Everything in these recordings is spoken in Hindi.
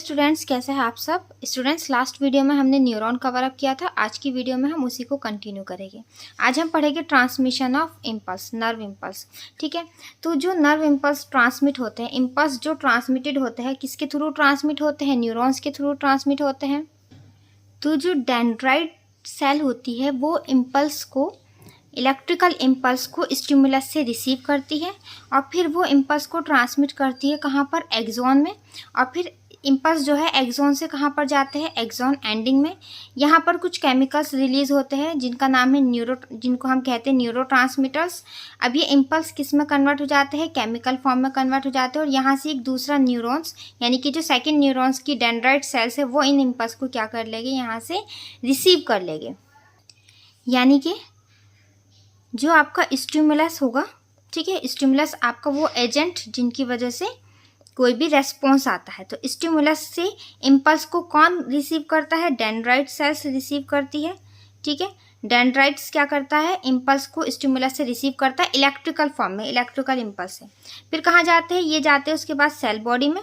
स्टूडेंट्स, कैसे हैं आप सब स्टूडेंट्स। लास्ट वीडियो में हमने न्यूरॉन कवर अप किया था। आज की वीडियो में हम उसी को कंटिन्यू करेंगे। आज हम पढ़ेंगे transmission of impulse, nerve impulse. ठीक है, तो जो नर्व इम्पल्स ट्रांसमिट होते हैं, इम्पल्स जो ट्रांसमिटेड होते हैं, किसके थ्रू ट्रांसमिट होते हैं? न्यूरॉन्स के थ्रू ट्रांसमिट होते हैं। तो जो डेंड्राइट सेल होती है वो इम्पल्स को, इलेक्ट्रिकल इम्पल्स को स्टिमुलस से रिसीव करती है और फिर वो इम्पल्स को ट्रांसमिट करती है कहाँ पर? एक्सॉन में। और फिर इम्पल्स जो है एक्सॉन से कहाँ पर जाते हैं? एक्सॉन एंडिंग में। यहाँ पर कुछ केमिकल्स रिलीज होते हैं जिनका नाम है जिनको हम कहते हैं न्यूरोट्रांसमीटर्स। अब ये इम्पल्स किस में कन्वर्ट हो जाते हैं? केमिकल फॉर्म में कन्वर्ट हो जाते हैं। और यहाँ से एक दूसरा न्यूरॉन्स, यानी कि जो सेकेंड न्यूरॉन्स की डेंड्राइट सेल्स है वो इन इम्पल्स को क्या कर लेंगे? यहाँ से रिसीव कर लेंगे। यानी कि जो आपका स्टिमुलस होगा, ठीक है, स्टिमुलस आपका वो एजेंट जिनकी वजह से कोई भी रेस्पॉन्स आता है। तो स्टिमुलस से इम्पल्स को कौन रिसीव करता है? डेंड्राइट सेल्स रिसीव करती है। ठीक है, डेंड्राइट्स क्या करता है? इम्पल्स को स्टिमुलस से रिसीव करता है इलेक्ट्रिकल फॉर्म में, इलेक्ट्रिकल इम्पल्स से। फिर कहाँ जाते हैं? ये जाते हैं उसके बाद सेल बॉडी में,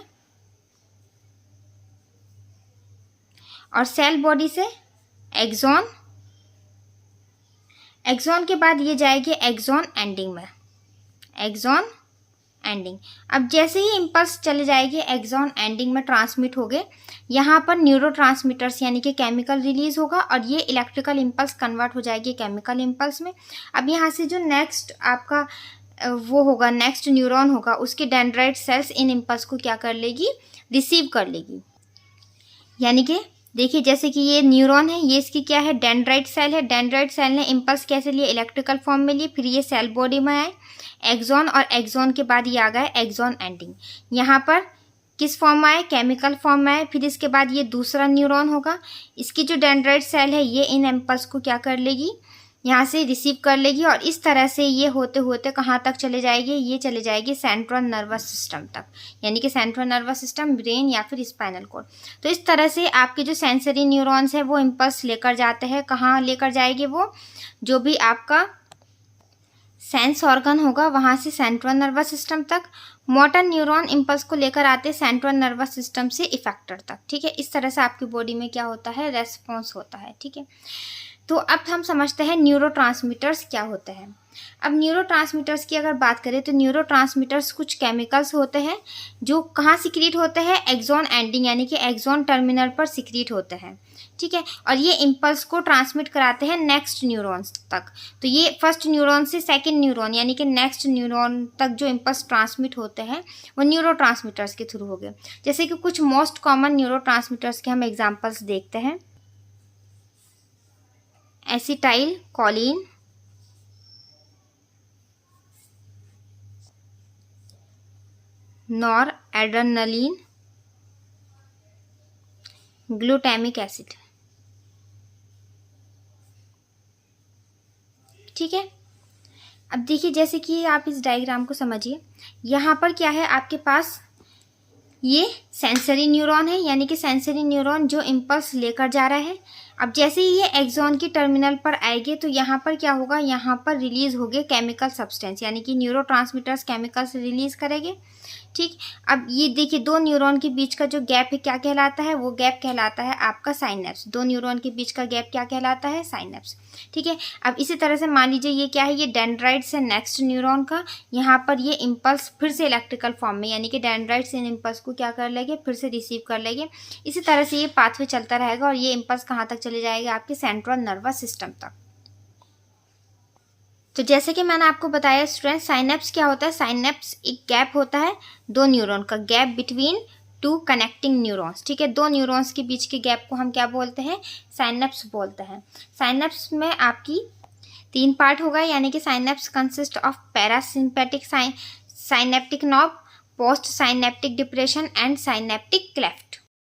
और सेल बॉडी से एक्सॉन, एक्सॉन के बाद ये जाएगी एक्सॉन एंडिंग में, एक्सॉन एंडिंग। अब जैसे ही इम्पल्स चले जाएगी एक्सॉन एंडिंग में, ट्रांसमिट हो गए, यहाँ पर न्यूरोट्रांसमीटर्स यानी कि केमिकल रिलीज होगा और ये इलेक्ट्रिकल इम्पल्स कन्वर्ट हो जाएगी केमिकल इम्पल्स में। अब यहाँ से जो नेक्स्ट आपका वो होगा, नेक्स्ट न्यूरॉन होगा, उसकी डेंड्राइट सेल्स इन इम्पल्स को क्या कर लेगी? रिसीव कर लेगी। यानी कि देखिए, जैसे कि ये न्यूरॉन है, ये इसकी क्या है? डेंड्राइट सेल है। डेंड्राइट सेल ने इम्पल्स कैसे लिए? इलेक्ट्रिकल फॉर्म में लिए। फिर ये सेल बॉडी में आए एक्सॉन, और एक्सॉन के बाद ये आ गया एक्सॉन एंडिंग। यहाँ पर किस फॉर्म में आए? केमिकल फॉर्म में आए। फिर इसके बाद ये दूसरा न्यूरॉन होगा, इसकी जो डेंड्राइट सेल है ये इन इम्पल्स को क्या कर लेगी? यहाँ से रिसीव कर लेगी। और इस तरह से ये होते होते कहाँ तक चले जाएगी? ये चले जाएगी सेंट्रल नर्वस सिस्टम तक, यानी कि सेंट्रल नर्वस सिस्टम, ब्रेन या फिर स्पाइनल कॉर्ड। तो इस तरह से आपके जो सेंसरी न्यूरॉन्स है वो इम्पल्स लेकर जाते हैं। कहाँ लेकर जाएगी? वो जो भी आपका सेंस ऑर्गन होगा वहाँ से सेंट्रल नर्वस सिस्टम तक। मोटर न्यूरॉन इम्पल्स को लेकर आते हैं सेंट्रल नर्वस सिस्टम से इफेक्टर तक। ठीक है, इस तरह से आपकी बॉडी में क्या होता है? रेस्पॉन्स होता है। ठीक है, तो अब हम समझते हैं न्यूरोट्रांसमीटर्स क्या होते हैं। अब न्यूरोट्रांसमीटर्स की अगर बात करें तो न्यूरोट्रांसमीटर्स कुछ केमिकल्स होते हैं जो कहाँ सिक्रीट होते हैं? एक्सॉन एंडिंग, यानी कि एक्सॉन टर्मिनल पर सिक्रीट होते हैं। ठीक है, और ये इम्पल्स को ट्रांसमिट कराते हैं नेक्स्ट न्यूरॉन्स तक। तो ये फर्स्ट न्यूरॉन से सेकेंड न्यूरॉन यानी कि नेक्स्ट न्यूरॉन तक जो इम्पल्स ट्रांसमिट होते हैं वो न्यूरोट्रांसमीटर्स के थ्रू हो गए। जैसे कि कुछ मोस्ट कॉमन न्यूरोट्रांसमीटर्स के हम एग्जाम्पल्स देखते हैं। Acetyl choline, nor adrenaline, glutamic acid. ठीक है, अब देखिए, जैसे कि आप इस डायग्राम को समझिए। यहाँ पर क्या है आपके पास? ये सेंसरी न्यूरॉन है, यानी कि सेंसरी न्यूरॉन जो इम्पल्स लेकर जा रहा है। अब जैसे ही ये एक्सॉन की टर्मिनल पर आएंगे तो यहाँ पर क्या होगा? यहाँ पर रिलीज होंगे केमिकल सब्सटेंस, यानी कि न्यूरोट्रांसमीटर्स केमिकल्स रिलीज करेंगे। ठीक, अब ये देखिए, दो न्यूरॉन के बीच का जो गैप है क्या कहलाता है? वो गैप कहलाता है आपका साइनेप्स। दो न्यूरॉन के बीच का गैप क्या कहलाता है? साइनेप्स। ठीक है, अब इसी तरह से मान लीजिए ये क्या है? ये डेंड्राइट से नेक्स्ट न्यूरॉन का, यहाँ पर ये इम्पल्स फिर से इलेक्ट्रिकल फॉर्म में, यानी कि डेंड्राइट से इन इम्पल्स को क्या कर लेंगे? फिर से रिसीव कर लेंगे। इसी तरह से ये पाथवे चलता रहेगा और ये इम्पल्स कहाँ तक चले जाएगा? आपके सेंट्रल नर्वस सिस्टम तक। तो जैसे कि मैंने आपको बताया स्टूडेंट, साइनेप्स क्या होता है? साइनेप्स एक गैप होता है दो न्यूरॉन का, gap between two connecting neurons. ठीक है, दो न्यूरॉन्स के बीच के गैप को हम क्या बोलते हैं? साइनेप्स बोलते हैं। साइनेप्स में आपकी तीन पार्ट होगा, यानी कि synapse consist of parasympathetic synaptic knob, post synaptic depression and synaptic cleft.